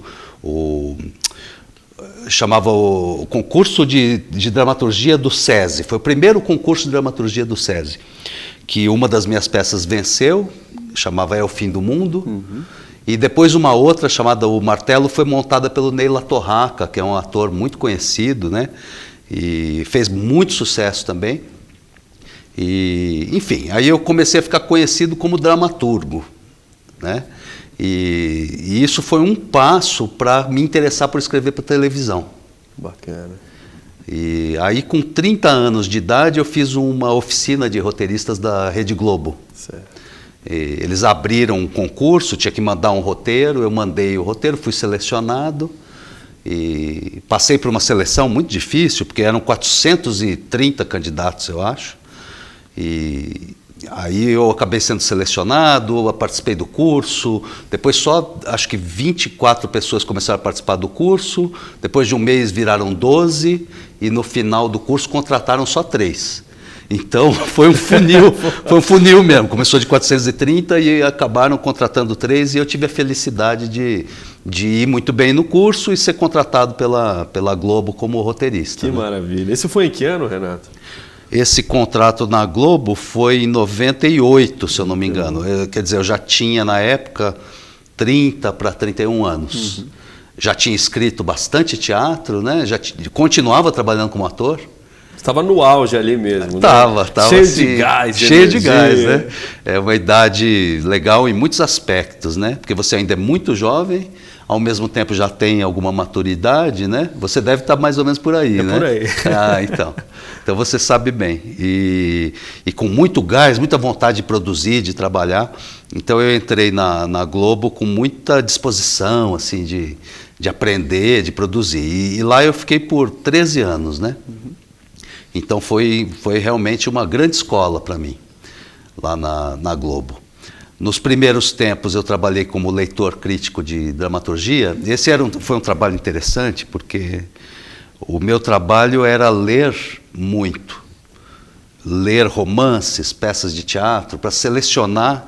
chamava o concurso de dramaturgia do SESI. Foi o primeiro concurso de dramaturgia do SESI, que uma das minhas peças venceu, chamava É o Fim do Mundo, e depois uma outra chamada O Martelo foi montada pelo Neila Torraca, que é um ator muito conhecido, né? E fez muito sucesso também. E, enfim, aí eu comecei a ficar conhecido como dramaturgo, né? E isso foi um passo para me interessar por escrever para televisão. Bacana. E aí, com 30 anos de idade, eu fiz uma oficina de roteiristas da Rede Globo. Certo. E eles abriram um concurso, tinha que mandar um roteiro, eu mandei o roteiro, fui selecionado e passei por uma seleção muito difícil, porque eram 430 candidatos, eu acho. E aí eu acabei sendo selecionado, eu participei do curso, depois só acho que 24 pessoas começaram a participar do curso, depois de um mês viraram 12 e no final do curso contrataram só 3. Então foi um funil mesmo, começou de 430 e acabaram contratando 3 e eu tive a felicidade de ir muito bem no curso e ser contratado pela Globo como roteirista. Que maravilha. Esse foi em que ano, Renato? Esse contrato na Globo foi em 98, se eu não me engano. Quer dizer, eu já tinha, na época, 30 para 31 anos. Já tinha escrito bastante teatro, né? Continuava trabalhando como ator. Estava no auge ali mesmo, Estava, né? Cheio assim, de gás, cheio de gás, né? É uma idade legal em muitos aspectos, né? Porque você ainda é muito jovem, ao mesmo tempo já tem alguma maturidade, né? Você deve estar mais ou menos por aí, né? Por aí. Ah, então. Então você sabe bem. E com muito gás, muita vontade de produzir, de trabalhar. Então eu entrei na Globo com muita disposição, assim, de aprender, de produzir. E lá eu fiquei por 13 anos, né? Então foi realmente uma grande escola para mim, lá na Globo. Nos primeiros tempos eu trabalhei como leitor crítico de dramaturgia. Esse foi um trabalho interessante, porque o meu trabalho era ler muito. Ler romances, peças de teatro, para selecionar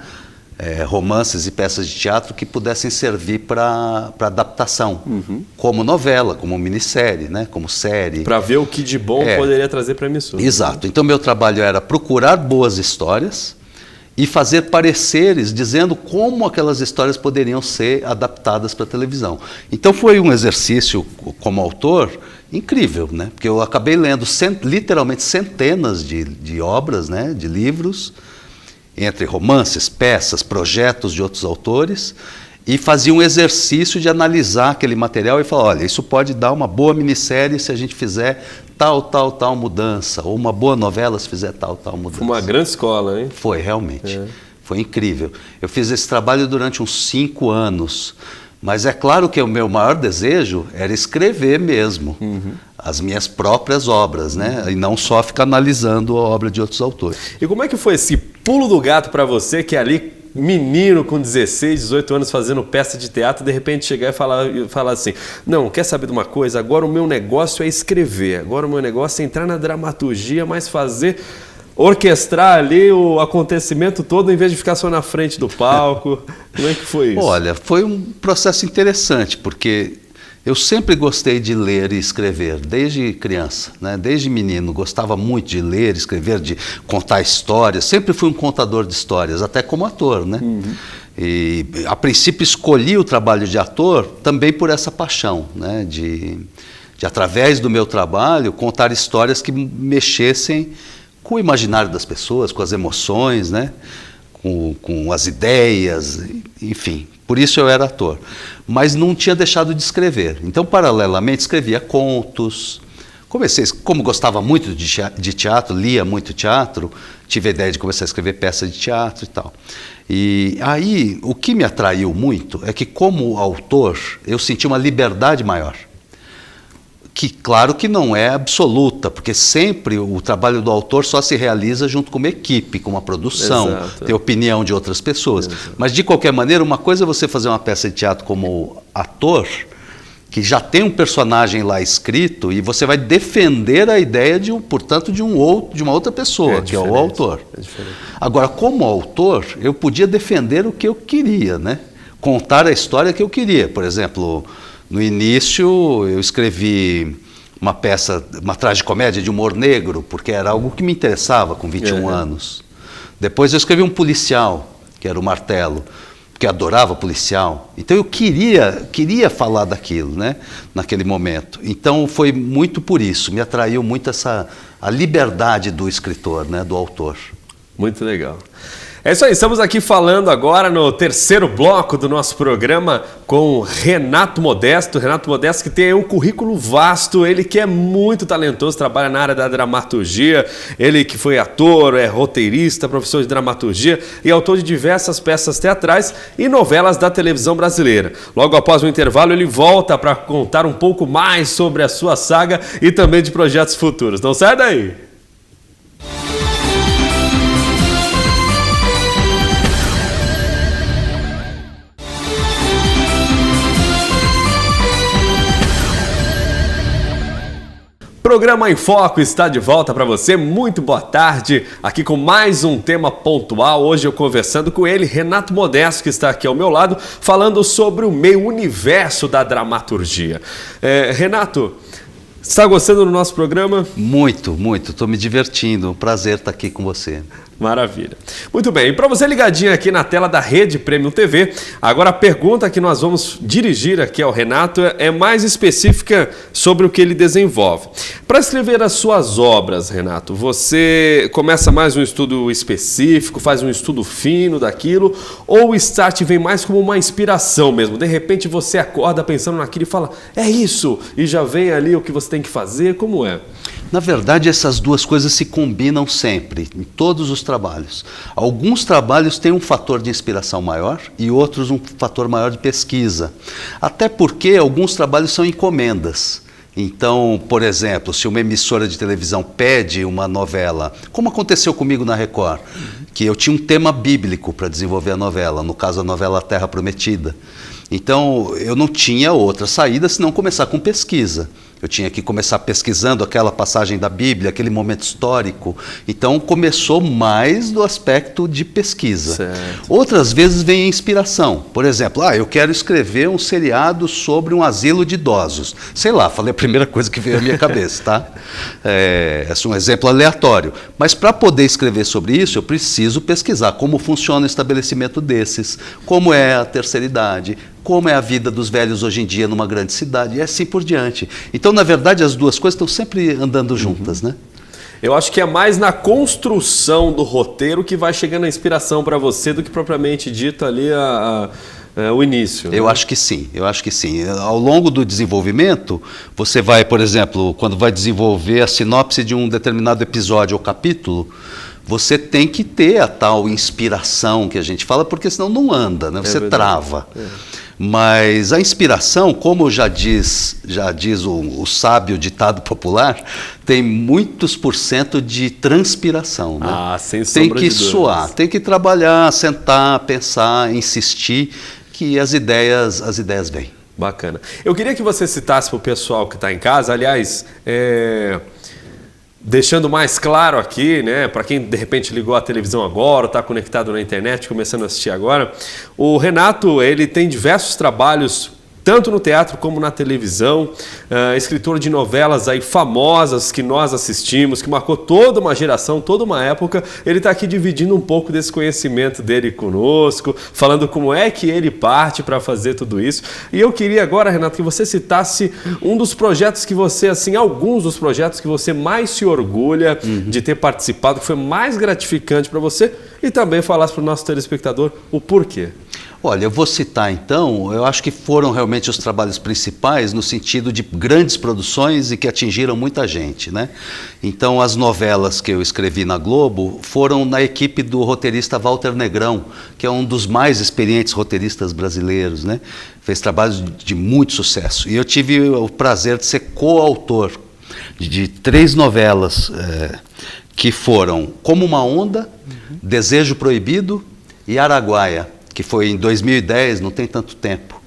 romances e peças de teatro que pudessem servir para adaptação, como novela, como minissérie, né? Como série. Para ver o que de bom poderia trazer para a emissora. Exato. Então meu trabalho era procurar boas histórias e fazer pareceres dizendo como aquelas histórias poderiam ser adaptadas para a televisão. Então foi um exercício como autor incrível, né? Porque eu acabei lendo literalmente centenas de obras, né? De livros, entre romances, peças, projetos de outros autores, e fazia um exercício de analisar aquele material e falar, olha, isso pode dar uma boa minissérie se a gente fizer tal mudança, ou uma boa novela se fizer tal mudança. Foi uma grande escola, hein? Foi, realmente. Foi incrível. Eu fiz esse trabalho durante uns 5 anos, mas é claro que o meu maior desejo era escrever mesmo as minhas próprias obras, né? E não só ficar analisando a obra de outros autores. E como é que foi esse pulo do gato para você, que ali, menino com 16, 18 anos fazendo peça de teatro, de repente chegar e falar assim, não, quer saber de uma coisa? Agora o meu negócio é escrever, agora o meu negócio é entrar na dramaturgia, mas orquestrar ali o acontecimento todo em vez de ficar só na frente do palco. Como é que foi isso? Olha, foi um processo interessante, porque eu sempre gostei de ler e escrever, desde criança, né? Desde menino, gostava muito de ler, escrever, de contar histórias. Sempre fui um contador de histórias, até como ator, né? E, a princípio, escolhi o trabalho de ator também por essa paixão, né? De através do meu trabalho, contar histórias que mexessem com o imaginário das pessoas, com as emoções, né? Com as ideias, enfim. Por isso eu era ator. Mas não tinha deixado de escrever. Então, paralelamente, escrevia contos. Como gostava muito de teatro, lia muito teatro, tive a ideia de começar a escrever peças de teatro e tal. E aí, o que me atraiu muito é que, como autor, eu senti uma liberdade maior. Que, claro que não é absoluta, porque sempre o trabalho do autor só se realiza junto com uma equipe, com uma produção, tem opinião de outras pessoas. Mas, de qualquer maneira, uma coisa é você fazer uma peça de teatro como ator, que já tem um personagem lá escrito, e você vai defender a ideia, portanto, de uma outra pessoa, que é o autor. Agora, como autor, eu podia defender o que eu queria, né? Contar a história que eu queria. Por exemplo, No início, eu escrevi uma peça, uma tragicomédia de humor negro, porque era algo que me interessava com 21 anos. Depois eu escrevi um policial, que era o Martelo, porque eu adorava policial. Então eu queria falar daquilo, né, naquele momento. Então foi muito por isso, me atraiu muito a liberdade do escritor, né, do autor. Muito legal. É isso aí, estamos aqui falando agora no terceiro bloco do nosso programa com Renato Modesto. Renato Modesto que tem um currículo vasto, ele que é muito talentoso, trabalha na área da dramaturgia, ele que foi ator, é roteirista, professor de dramaturgia e autor de diversas peças teatrais e novelas da televisão brasileira. Logo após o intervalo ele volta para contar um pouco mais sobre a sua saga e também de projetos futuros. Não sai daí! Programa em Foco está de volta para você, muito boa tarde, aqui com mais um tema pontual, hoje eu conversando com ele, Renato Modesto, que está aqui ao meu lado, falando sobre o meio universo da dramaturgia. Renato, está gostando do nosso programa? Muito, muito, estou me divertindo, um prazer estar aqui com você. Maravilha. Muito bem, e para você ligadinho aqui na tela da Rede Premium TV, agora a pergunta que nós vamos dirigir aqui ao Renato é mais específica sobre o que ele desenvolve. Para escrever as suas obras, Renato, você começa mais um estudo específico, faz um estudo fino daquilo, ou o start vem mais como uma inspiração mesmo? De repente você acorda pensando naquilo e fala, é isso, e já vem ali o que você tem que fazer, como é? Na verdade, essas duas coisas se combinam sempre, em todos os trabalhos. Alguns trabalhos têm um fator de inspiração maior e outros um fator maior de pesquisa. Até porque alguns trabalhos são encomendas. Então, por exemplo, se uma emissora de televisão pede uma novela, como aconteceu comigo na Record, que eu tinha um tema bíblico para desenvolver a novela, no caso a novela Terra Prometida. Então, eu não tinha outra saída senão começar com pesquisa. Eu tinha que começar pesquisando aquela passagem da Bíblia, aquele momento histórico. Então, começou mais do aspecto de pesquisa. Certo. Outras vezes vem a inspiração. Por exemplo, eu quero escrever um seriado sobre um asilo de idosos. Sei lá, falei a primeira coisa que veio à minha cabeça, tá? Esse é um exemplo aleatório. Mas para poder escrever sobre isso, eu preciso pesquisar como funciona o estabelecimento desses, como é a terceira idade, como é a vida dos velhos hoje em dia numa grande cidade, e assim por diante. Então, na verdade, as duas coisas estão sempre andando juntas, né? Eu acho que é mais na construção do roteiro que vai chegando a inspiração para você do que propriamente dito ali o início. Eu acho que sim, eu acho que sim. Ao longo do desenvolvimento, você vai, por exemplo, quando vai desenvolver a sinopse de um determinado episódio ou capítulo, você tem que ter a tal inspiração que a gente fala, porque senão não anda, né? Você trava. Mas a inspiração, como já diz o sábio ditado popular, tem muitos % de transpiração. Né? Sem sombra tem que de dúvidas. suar, tem que trabalhar, sentar, pensar, insistir, que as ideias vêm. Bacana. Eu queria que você citasse para o pessoal que está em casa, aliás, deixando mais claro aqui, né, para quem de repente ligou a televisão agora, está conectado na internet, começando a assistir agora, o Renato, ele tem diversos trabalhos, tanto no teatro como na televisão, escritor de novelas aí famosas que nós assistimos, que marcou toda uma geração, toda uma época. Ele está aqui dividindo um pouco desse conhecimento dele conosco, falando como é que ele parte para fazer tudo isso. E eu queria agora, Renato, que você citasse um dos projetos que você, assim, alguns dos projetos que você mais se orgulha de ter participado, que foi mais gratificante para você, e também falasse para o nosso telespectador o porquê. Olha, eu vou citar então, eu acho que foram realmente os trabalhos principais no sentido de grandes produções e que atingiram muita gente, né? Então, as novelas que eu escrevi na Globo foram na equipe do roteirista Walter Negrão, que é um dos mais experientes roteiristas brasileiros, né? Fez trabalhos de muito sucesso. E eu tive o prazer de ser coautor de 3 novelas que foram Como uma Onda, Desejo Proibido e Araguaia, que foi em 2010, não tem tanto tempo.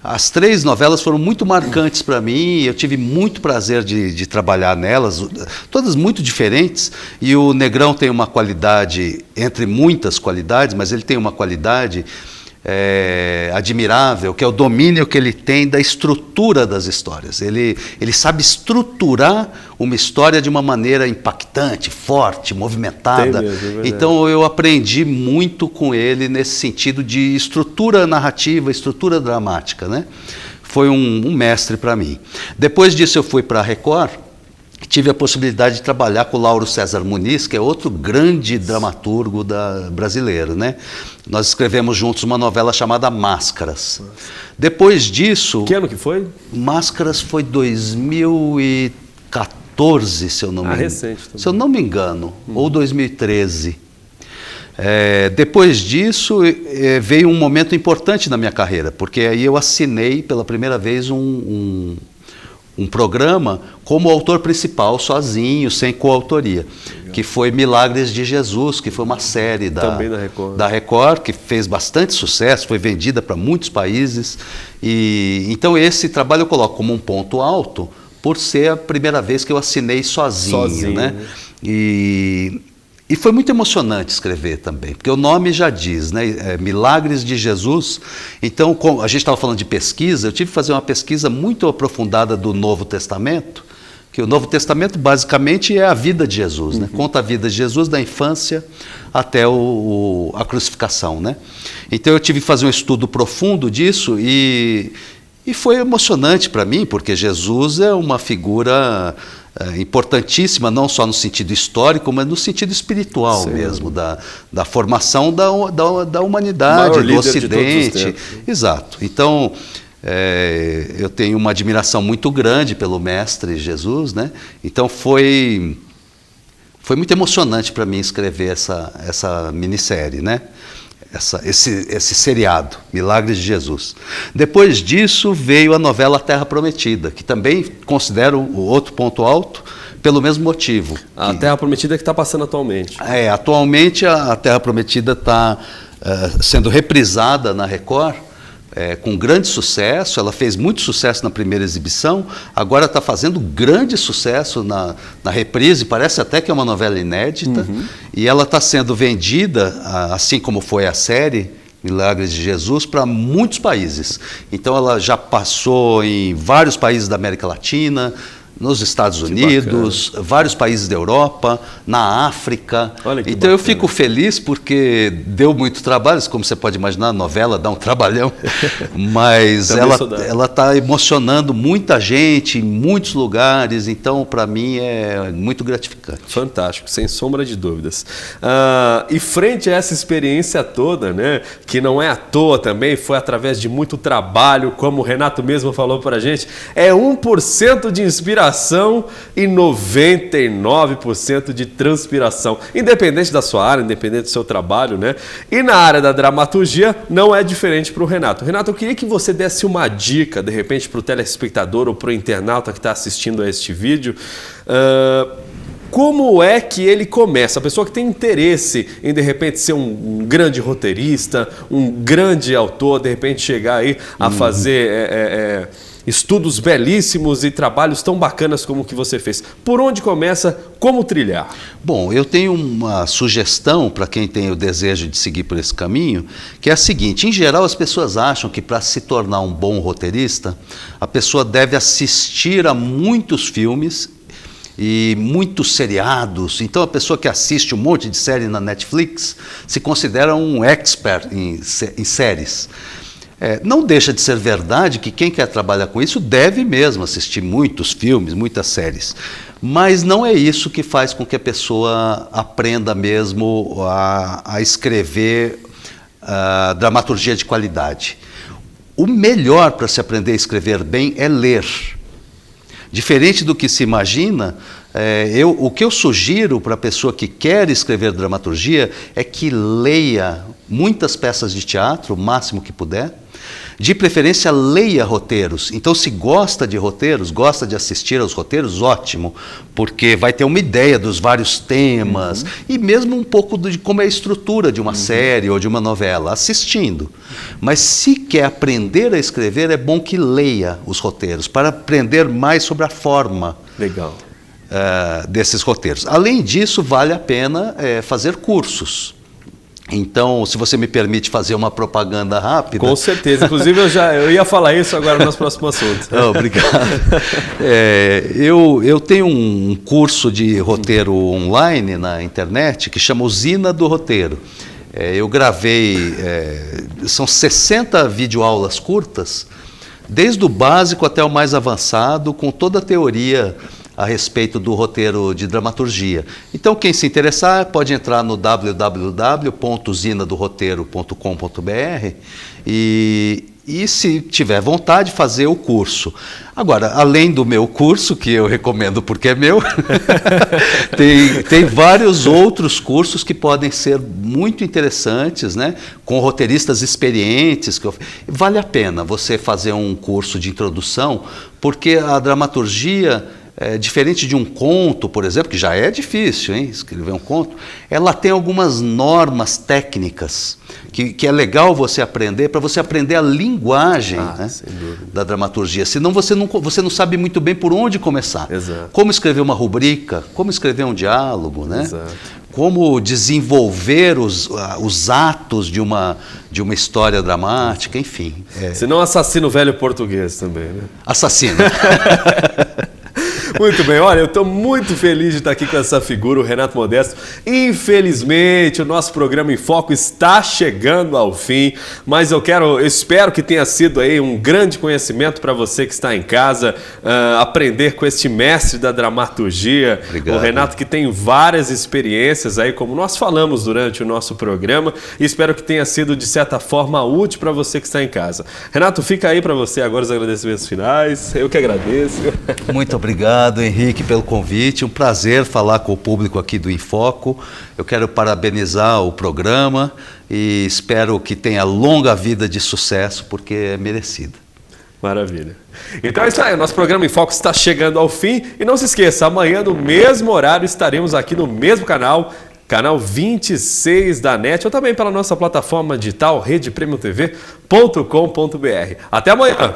As 3 novelas foram muito marcantes para mim, eu tive muito prazer de trabalhar nelas, todas muito diferentes, e o Negrão tem uma qualidade, entre muitas qualidades, mas ele tem uma qualidade admirável, que é o domínio que ele tem da estrutura das histórias. Ele sabe estruturar uma história de uma maneira impactante, forte, movimentada. Tem mesmo, é verdade. Então eu aprendi muito com ele nesse sentido de estrutura narrativa, estrutura dramática, né? Foi um mestre para mim. Depois disso eu fui para a Record. Tive a possibilidade de trabalhar com o Lauro César Muniz, que é outro grande dramaturgo brasileiro, né? Nós escrevemos juntos uma novela chamada Máscaras. Depois disso... Que ano que foi? Máscaras foi 2014, se eu não me engano. Recente também. Se eu não me engano, ou 2013. Depois disso, veio um momento importante na minha carreira, porque aí eu assinei pela primeira vez um programa como autor principal, sozinho, sem coautoria, que foi Milagres de Jesus, que foi uma série da Record, que fez bastante sucesso, foi vendida para muitos países. Então esse trabalho eu coloco como um ponto alto, por ser a primeira vez que eu assinei sozinho, né? E foi muito emocionante escrever também, porque o nome já diz, né? Milagres de Jesus. Então, a gente estava falando de pesquisa, eu tive que fazer uma pesquisa muito aprofundada do Novo Testamento, que o Novo Testamento basicamente é a vida de Jesus, né? Conta a vida de Jesus da infância até a crucificação, né? Então eu tive que fazer um estudo profundo disso e foi emocionante para mim, porque Jesus é uma figura importantíssima, não só no sentido histórico, mas no sentido espiritual. Sim. Mesmo, da formação da humanidade, do Ocidente. Exato. Então, eu tenho uma admiração muito grande pelo Mestre Jesus, né? Então foi muito emocionante para mim escrever essa minissérie, né? Esse seriado, Milagres de Jesus. Depois disso veio a novela Terra Prometida, que também considero o outro ponto alto, pelo mesmo motivo. A Terra Prometida que está passando atualmente. Atualmente a Terra Prometida está sendo reprisada na Record, com grande sucesso. Ela fez muito sucesso na primeira exibição, agora está fazendo grande sucesso na reprise, parece até que é uma novela inédita, e ela está sendo vendida, assim como foi a série Milagres de Jesus, para muitos países. Então ela já passou em vários países da América Latina, nos Estados Unidos, vários países da Europa, na África. Então eu fico feliz porque deu muito trabalho, como você pode imaginar, a novela dá um trabalhão, mas ela está emocionando muita gente em muitos lugares, então para mim é muito gratificante. Fantástico, sem sombra de dúvidas. E frente a essa experiência toda, né, que não é à toa também, foi através de muito trabalho, como o Renato mesmo falou para a gente, é 1% de inspiração e 99% de transpiração, independente da sua área, independente do seu trabalho, né? E na área da dramaturgia não é diferente para o Renato. Renato, eu queria que você desse uma dica, de repente, para o telespectador ou para o internauta que está assistindo a este vídeo, como é que ele começa? A pessoa que tem interesse em, de repente, ser um grande roteirista, um grande autor, de repente chegar aí a fazer estudos belíssimos e trabalhos tão bacanas como o que você fez. Por onde começa? Como trilhar? Bom, eu tenho uma sugestão para quem tem o desejo de seguir por esse caminho, que é a seguinte: em geral as pessoas acham que para se tornar um bom roteirista, a pessoa deve assistir a muitos filmes e muitos seriados. Então a pessoa que assiste um monte de série na Netflix se considera um expert em séries. Não deixa de ser verdade que quem quer trabalhar com isso deve mesmo assistir muitos filmes, muitas séries. Mas não é isso que faz com que a pessoa aprenda mesmo a escrever dramaturgia de qualidade. O melhor para se aprender a escrever bem é ler. Diferente do que se imagina, o que eu sugiro para a pessoa que quer escrever dramaturgia é que leia muitas peças de teatro, o máximo que puder. De preferência, leia roteiros. Então, se gosta de roteiros, gosta de assistir aos roteiros, ótimo, porque vai ter uma ideia dos vários temas e mesmo um pouco de como é a estrutura de uma série ou de uma novela, assistindo. Mas se quer aprender a escrever, é bom que leia os roteiros, para aprender mais sobre a forma desses roteiros. Além disso, vale a pena fazer cursos. Então, se você me permite fazer uma propaganda rápida... Com certeza. Inclusive, eu ia falar isso agora nos próximos assuntos. Obrigado. Eu tenho um curso de roteiro online na internet que chama Usina do Roteiro. Eu gravei, são 60 videoaulas curtas, desde o básico até o mais avançado, com toda a teoria a respeito do roteiro de dramaturgia. Então, quem se interessar pode entrar no www.usinadoroteiro.com.br e se tiver vontade, fazer o curso. Agora, além do meu curso, que eu recomendo porque é meu, tem vários outros cursos que podem ser muito interessantes, né? Com roteiristas experientes. Vale a pena você fazer um curso de introdução, porque a dramaturgia... diferente de um conto, por exemplo, que já é difícil, hein, escrever um conto, ela tem algumas normas técnicas que é legal você aprender, para você aprender a linguagem, né, da dramaturgia. Senão você não sabe muito bem por onde começar. Exato. Como escrever uma rubrica, como escrever um diálogo, né? Exato. Como desenvolver os atos de uma história dramática, enfim. Senão assassina o velho português também, né? Assassino. Muito bem, olha, eu estou muito feliz de estar aqui com essa figura, o Renato Modesto. Infelizmente, o nosso programa em Foco está chegando ao fim, mas eu espero que tenha sido aí um grande conhecimento para você que está em casa, aprender com este mestre da dramaturgia. Obrigado. O Renato, que tem várias experiências aí, como nós falamos durante o nosso programa, e espero que tenha sido, de certa forma, útil para você que está em casa. Renato, fica aí para você agora os agradecimentos finais. Eu que agradeço. Muito obrigado, Henrique, pelo convite. Um prazer falar com o público aqui do Infoco. Eu quero parabenizar o programa e espero que tenha longa vida de sucesso, porque é merecido. Maravilha. Então é isso aí, o nosso programa em Foco está chegando ao fim. E não se esqueça, amanhã no mesmo horário estaremos aqui no mesmo canal 26 da NET, ou também pela nossa plataforma digital redepremiumtv.com.br. Até amanhã!